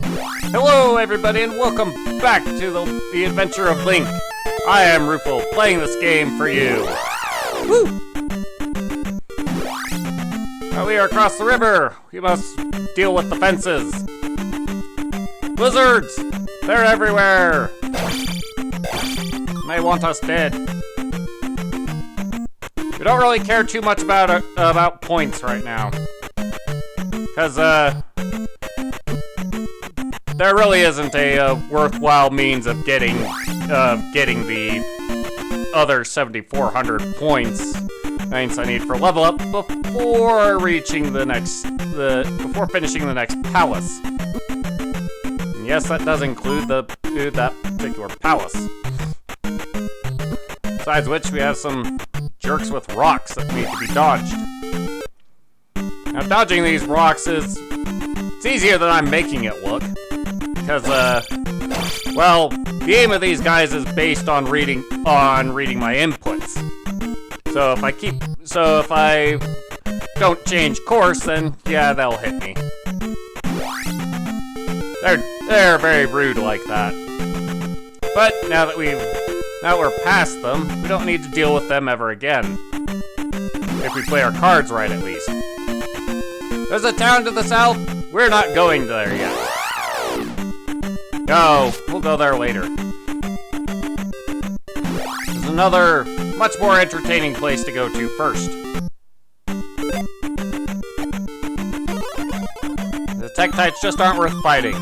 Hello everybody and welcome back to the adventure of Link. I am Rufo, playing this game for you. Woo! Now we are across the river. We must deal with the fences. Lizards! They're everywhere! They want us dead. We don't really care too much about points right now. Because, there really isn't a worthwhile means of getting the other 7,400 points I need for level up before reaching before finishing the next palace. And yes, that does include that particular palace. Besides which, we have some jerks with rocks that need to be dodged. Now, dodging these rocks it's easier than I'm making it look. Because, well, the aim of these guys is based on reading my inputs. So if I don't change course, then yeah, they'll hit me. They're very rude like that. But now that we're past them, we don't need to deal with them ever again. If we play our cards right, at least. There's a town to the south. We're not going there yet. No, we'll go there later. There's another, much more entertaining place to go to first. The Tektites just aren't worth fighting.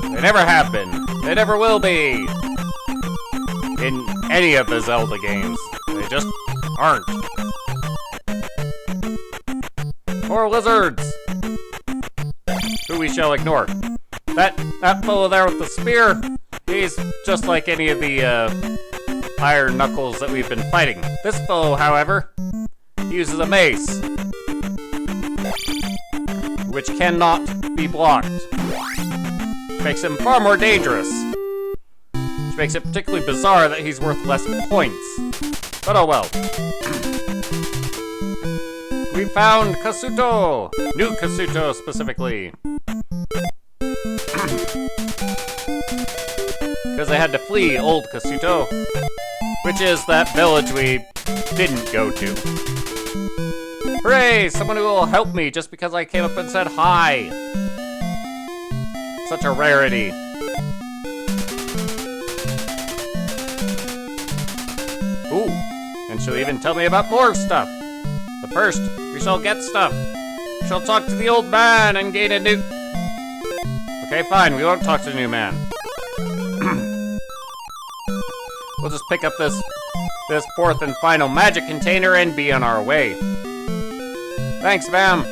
They never have been. They never will be. In any of the Zelda games. They just aren't. More lizards! Who we shall ignore. That fellow there with the spear, he's just like any of the iron knuckles that we've been fighting. This fellow, however, uses a mace, which cannot be blocked. Which makes him far more dangerous. Which makes it particularly bizarre that he's worth less points. But oh well. We found Kasuto! New Kasuto, specifically. Because they had to flee Old Kasuto, which is that village we didn't go to. Hooray! Someone who will help me just because I came up and said hi! Such a rarity. Ooh, and she'll even tell me about more stuff. But first, we shall get stuff. We shall talk to the old man and gain a new... Okay, fine, we won't talk to the new man. We'll just pick up this fourth and final magic container and be on our way. Thanks, ma'am.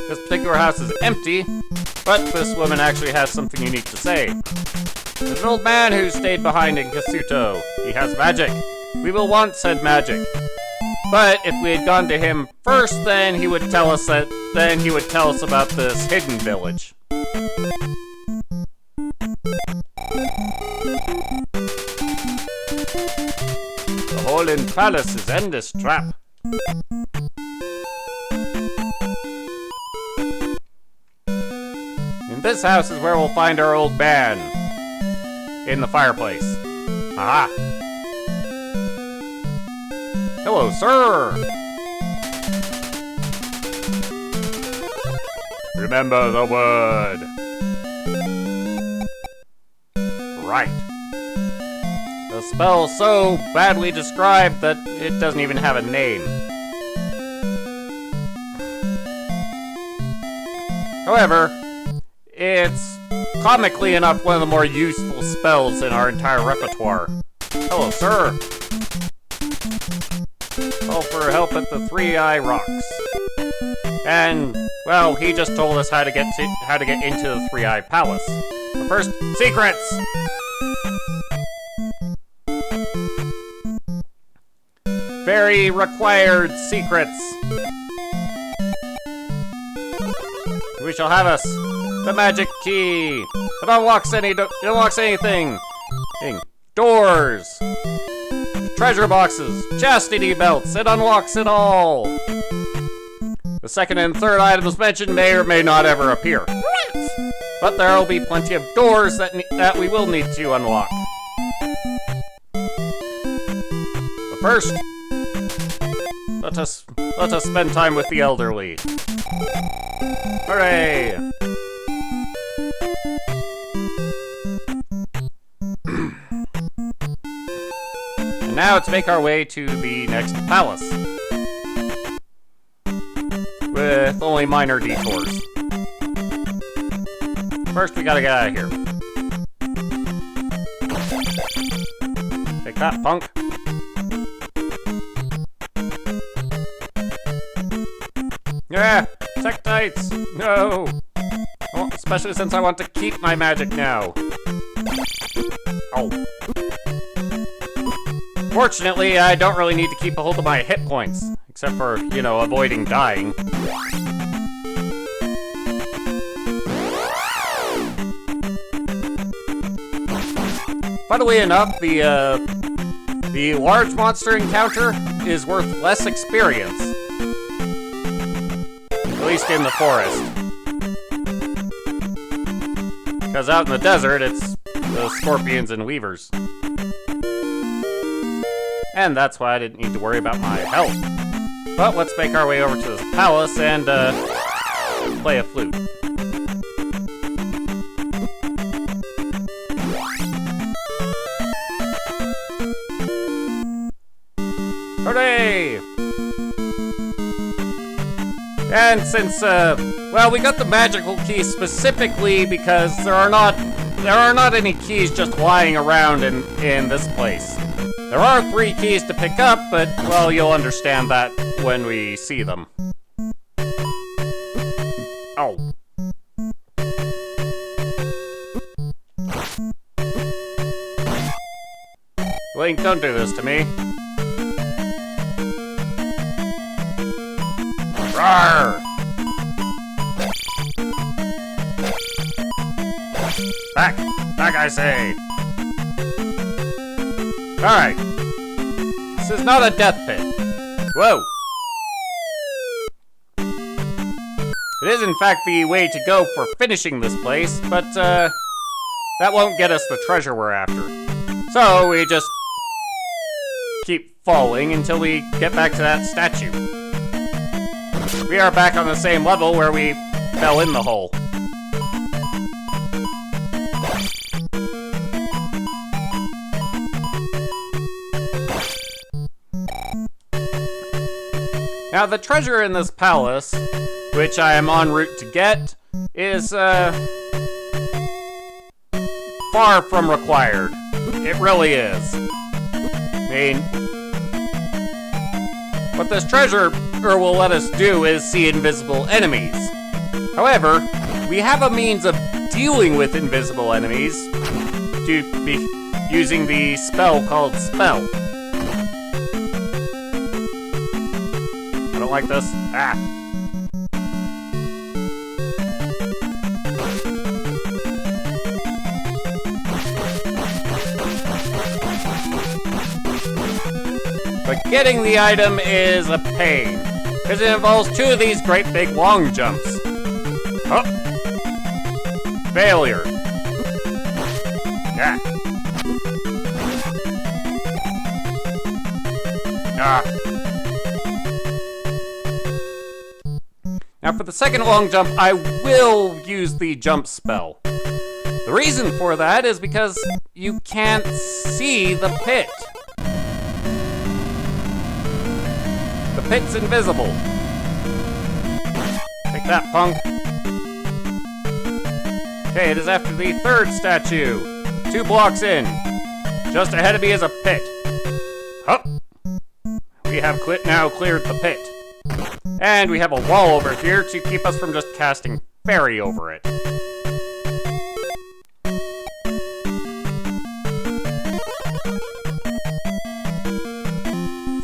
This particular house is empty, but this woman actually has something unique to say. There's an old man who stayed behind in Kasuto. He has magic. We will want said magic. But if we had gone to him first, then he would tell us about this hidden village. The hole in palace is endless trap. In this house is where we'll find our old man. In the fireplace. Aha! Hello, sir! Remember the word. Right. The spell's so badly described that it doesn't even have a name. However, it's comically enough one of the more useful spells in our entire repertoire. Hello, sir. Call for help at the Three-Eye Rocks. And, well, he just told us how to get into the Three-Eye Palace. But first, secrets! Very required secrets. We shall have us the magic key. It unlocks anything. Doors. Treasure boxes. Chastity belts. It unlocks it all. The second and third items mentioned may or may not ever appear. But there will be plenty of doors that we will need to unlock. But first, let us spend time with the elderly. Hooray! And now to make our way to the next palace. With only minor detours. First, we gotta get out of here. Take that, punk. Yeah, Tektites! No! Oh, especially since I want to keep my magic now. Oh. Fortunately, I don't really need to keep a hold of my hit points. Except for, you know, avoiding dying. Funnily enough, the large monster encounter is worth less experience. At least in the forest. Because out in the desert, it's the scorpions and weavers. And that's why I didn't need to worry about my health. But let's make our way over to this palace and, play a flute. Hooray! And since, well, we got the magical key specifically because there are not any keys just lying around in this place. There are 3 keys to pick up, but, well, you'll understand that when we see them. Oh. Link, don't do this to me. Rawr! Back! Back, I say! Alright. This is not a death pit. Whoa! It is, in fact, the way to go for finishing this place, but, that won't get us the treasure we're after. So, we just keep falling until we get back to that statue. We are back on the same level where we fell in the hole. Now, the treasure in this palace, which I am en route to get, is, far from required. It really is. I mean, what this treasure will let us do is see invisible enemies. However, we have a means of dealing with invisible enemies to be using the spell called Spell. I don't like this. Ah. But getting the item is a pain, because it involves 2 of these great big long jumps. Oh! Failure. Yeah. Ah. Now for the second long jump, I will use the jump spell. The reason for that is because you can't see the pit. The pit's invisible. Take that, punk. Okay, it is after the 3rd statue. 2 blocks in. Just ahead of me is a pit. Hup. We have now cleared the pit. And we have a wall over here to keep us from just casting fairy over it.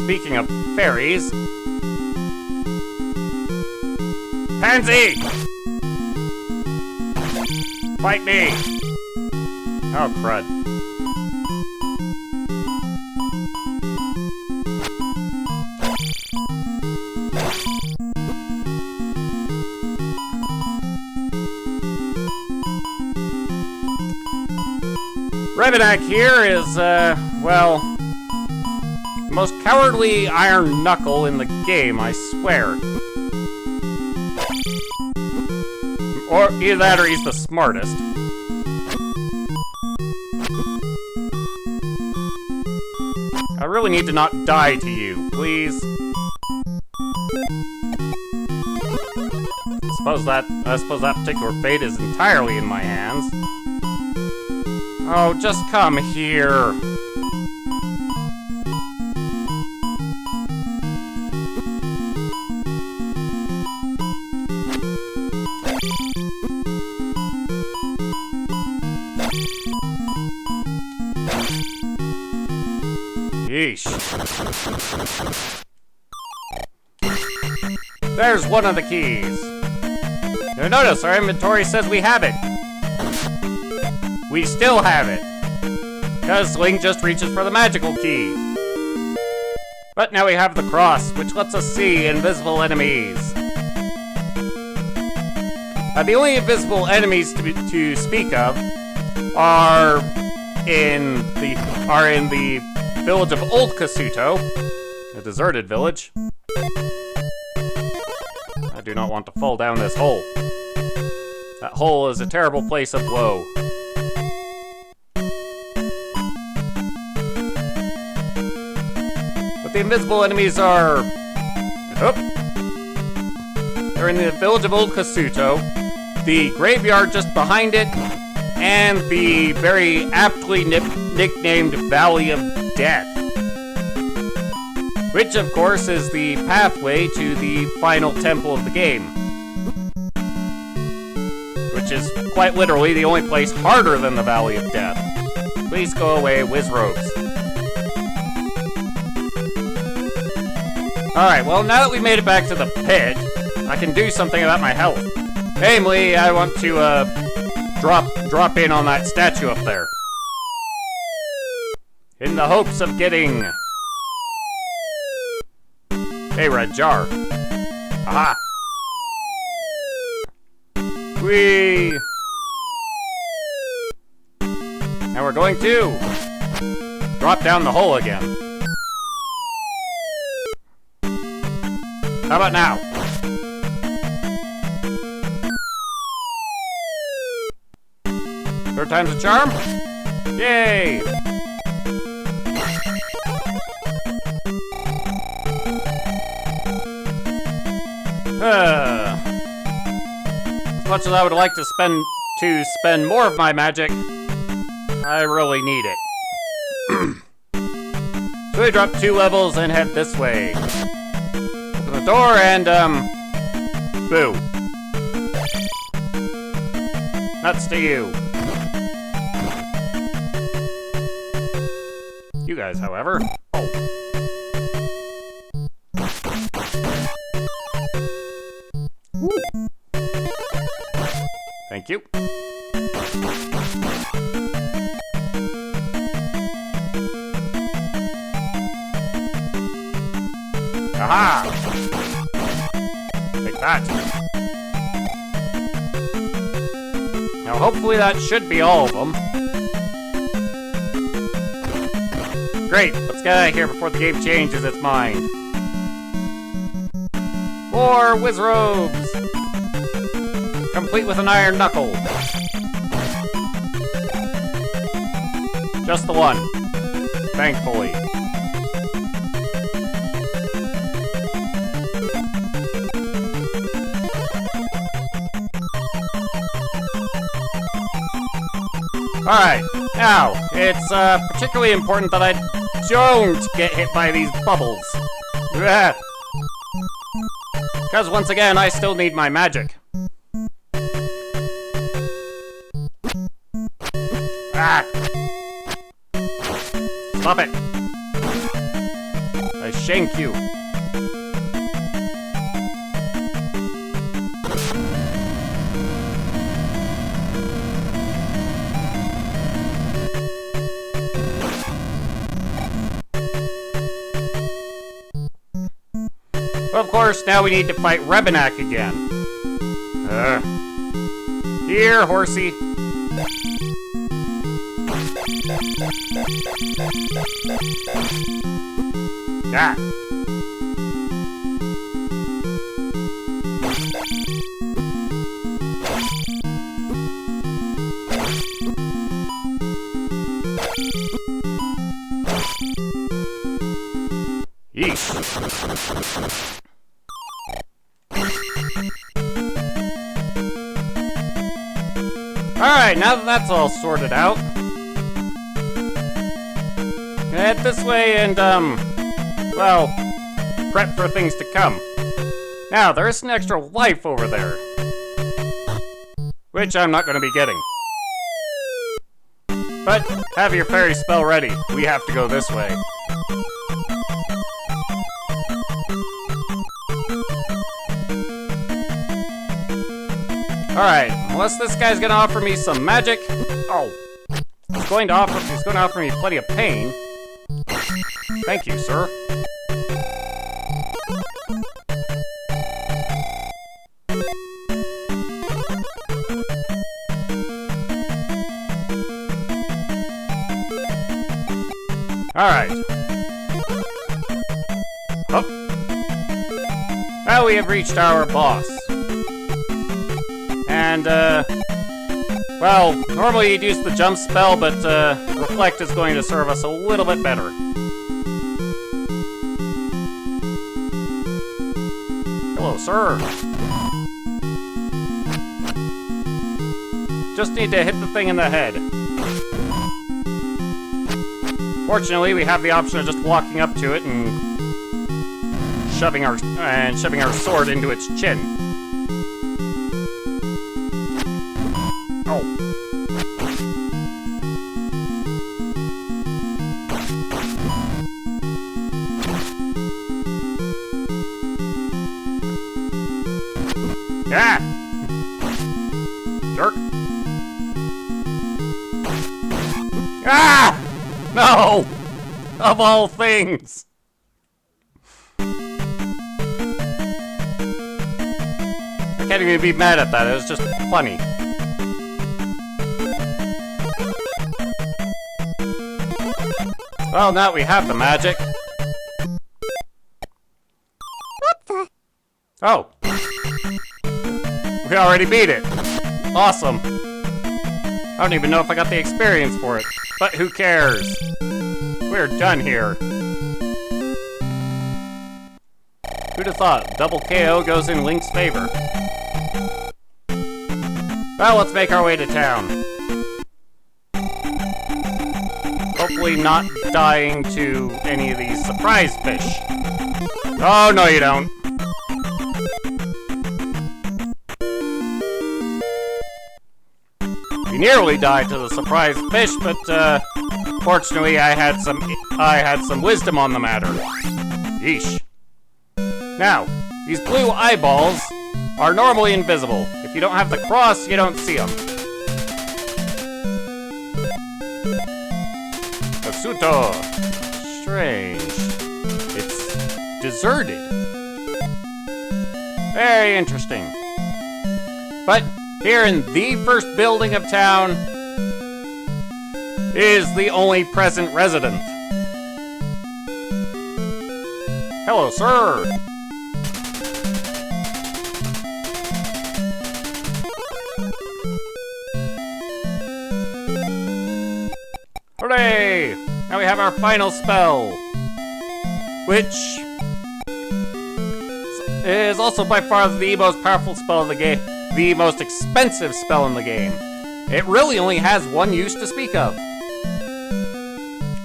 Speaking of fairies... Pansy! Fight me! Oh, crud. Rebenak here is, well, the most cowardly Iron Knuckle in the game, I swear. Or either that or he's the smartest. I really need to not die to you, please. I suppose that particular fate is entirely in my hands. Oh, just come here. Yeesh. There's one of the keys. You'll notice our inventory says we have it. We still have it. Because Link just reaches for the magical key. But now we have the cross, which lets us see invisible enemies. The only invisible enemies to speak of are in the village of Old Kasuto, a deserted village. I do not want to fall down this hole. That hole is a terrible place of woe. But the invisible enemies are... Oh. They're in the village of Old Kasuto, the graveyard just behind it, and the very aptly nicknamed Valley of Death. Which, of course, is the pathway to the final temple of the game. Which is quite literally the only place harder than the Valley of Death. Please go away, Wizrobes. Alright, well, now that we made it back to the pit, I can do something about my health. Namely, I want to, drop in on that statue up there. In the hopes of getting... a red jar. Aha! Whee! Now we're going to drop down the hole again. How about now? Third time's a charm? Yay! As much as I would like to spend more of my magic, I really need it. So we drop 2 levels and head this way. Open the door and, boo. Nuts to you. You guys, however. Oh. Thank you. Aha! Take that. Now hopefully that should be all of them. Great, let's get out of here before the game changes its mind. More Wizrobes! Complete with an iron knuckle. Just the one. Thankfully. Alright, now, it's particularly important that I don't get hit by these bubbles. Because once again, I still need my magic. Ah! Stop it! I shank you. Well, of course, now we need to fight Rebenak again. Here, horsey. Ah! Yeesh. Alright, now that that's all sorted out, head this way and, well, prep for things to come. Now, there is an extra life over there, which I'm not going to be getting. But, have your fairy spell ready. We have to go this way. Alright, unless this guy's gonna offer me some magic. Oh. He's going to offer me plenty of pain. Thank you, sir. Alright. Oh. Now we have reached our boss. And, well, normally you'd use the jump spell, but, Reflect is going to serve us a little bit better. Hello, sir. Just need to hit the thing in the head. Fortunately, we have the option of just walking up to it and shoving our sword into its chin. Oh. Ah! Jerk. Ah! No! Of all things! I can't even be mad at that, it was just funny. Well, now we have the magic. What the? Oh. We already beat it. Awesome. I don't even know if I got the experience for it, but who cares? We're done here. Who'd have thought? Double KO goes in Link's favor. Well, let's make our way to town. Hopefully not dying to any of these surprise fish. Oh, no you don't. We nearly died to the surprise fish, but fortunately I had some wisdom on the matter. Yeesh. Now, these blue eyeballs are normally invisible. If you don't have the cross, you don't see them. Asuto. Strange. It's deserted. Very interesting. But here in the first building of town is the only present resident. Hello, sir. Hooray! Now we have our final spell, which is also by far the most powerful spell of the game, the most expensive spell in the game. It really only has one use to speak of,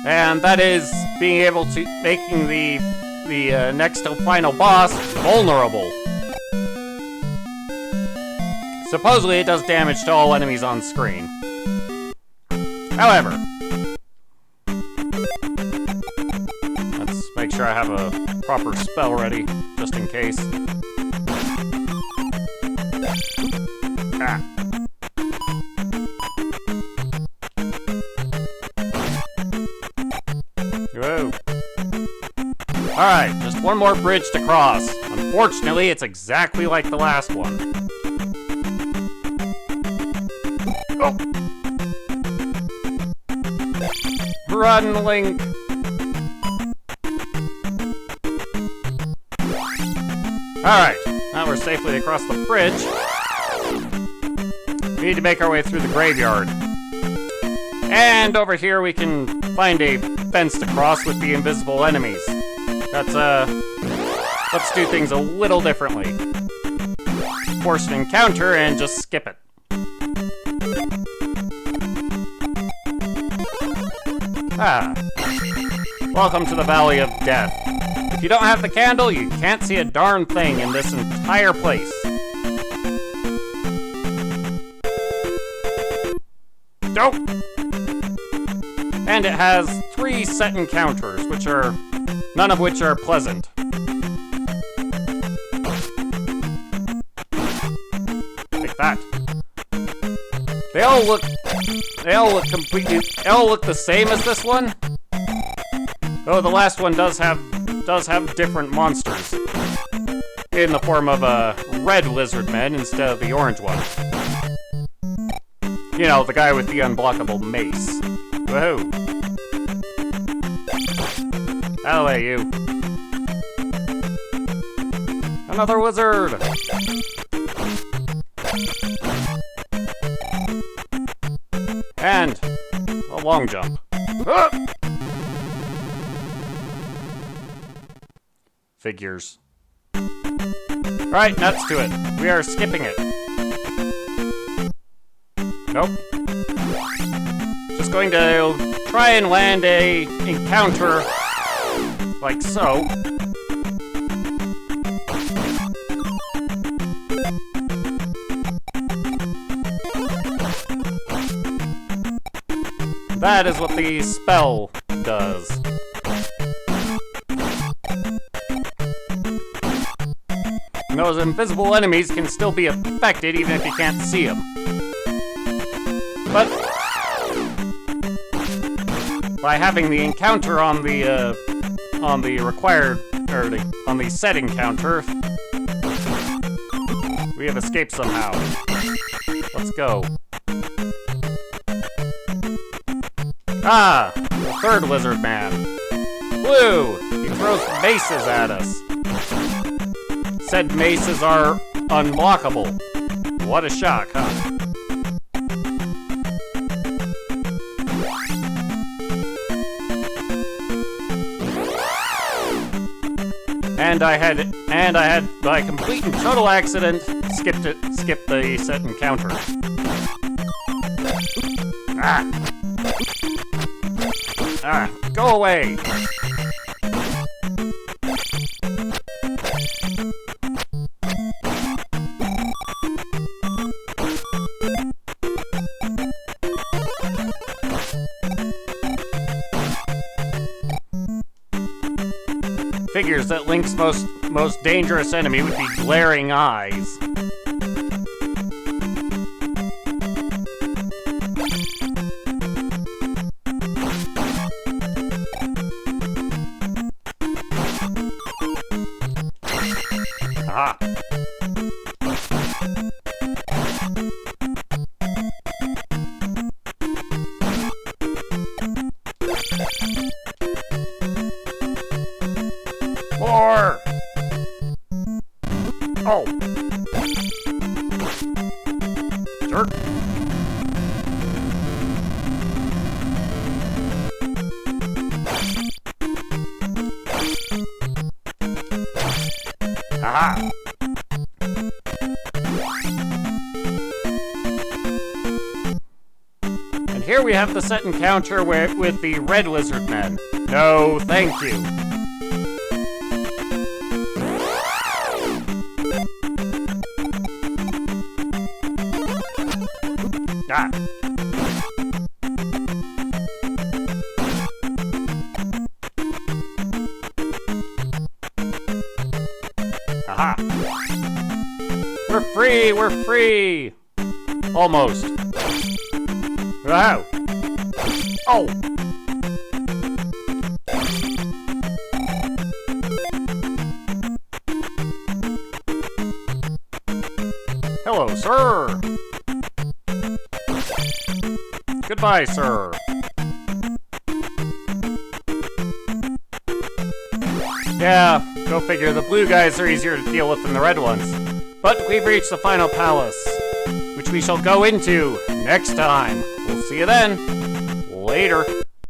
and that is being able to making the next to final boss vulnerable. Supposedly, it does damage to all enemies on screen. However, let's make sure I have a proper spell ready, just in case. Ah. Whoa. Alright, just one more bridge to cross. Unfortunately, it's exactly like the last one. Oh. Run, Link! Alright, now we're safely across the bridge. We need to make our way through the graveyard. And over here we can find a fence to cross with the invisible enemies. Let's do things a little differently. Force an encounter and just skip it. Welcome to the Valley of Death. If you don't have the candle, you can't see a darn thing in this entire place. Nope. And it has 3 set encounters, none of which are pleasant. Like that. They all look the same as this one. Oh, the last one does have different monsters in the form of a red lizard man instead of the orange one. You know, the guy with the unblockable mace. Woohoo! Out of the way, you. Another wizard! And a long jump. Ah! Figures. Alright, nuts to it. We are skipping it. Nope. Just going to try and land a encounter like so. That is what the spell does. And those invisible enemies can still be affected even if you can't see them. But by having the encounter on the set encounter, we have escaped somehow. Let's go. Ah, the third lizard man. Blue, he throws maces at us. Said maces are unblockable. What a shock, huh? And I had, by complete and total accident, skipped the set encounter. Go away! Figures that Link's most dangerous enemy would be glaring eyes. Aha! More! Oh! Jerk! Aha! And here we have the set encounter with the red lizard men. No, thank you. Ah. Aha! We're free! We're free! Almost. Wow! Oh! Hello, sir! Goodbye, sir. Yeah, go figure, the blue guys are easier to deal with than the red ones. But we've reached the final palace, which we shall go into next time. We'll see you then. Later.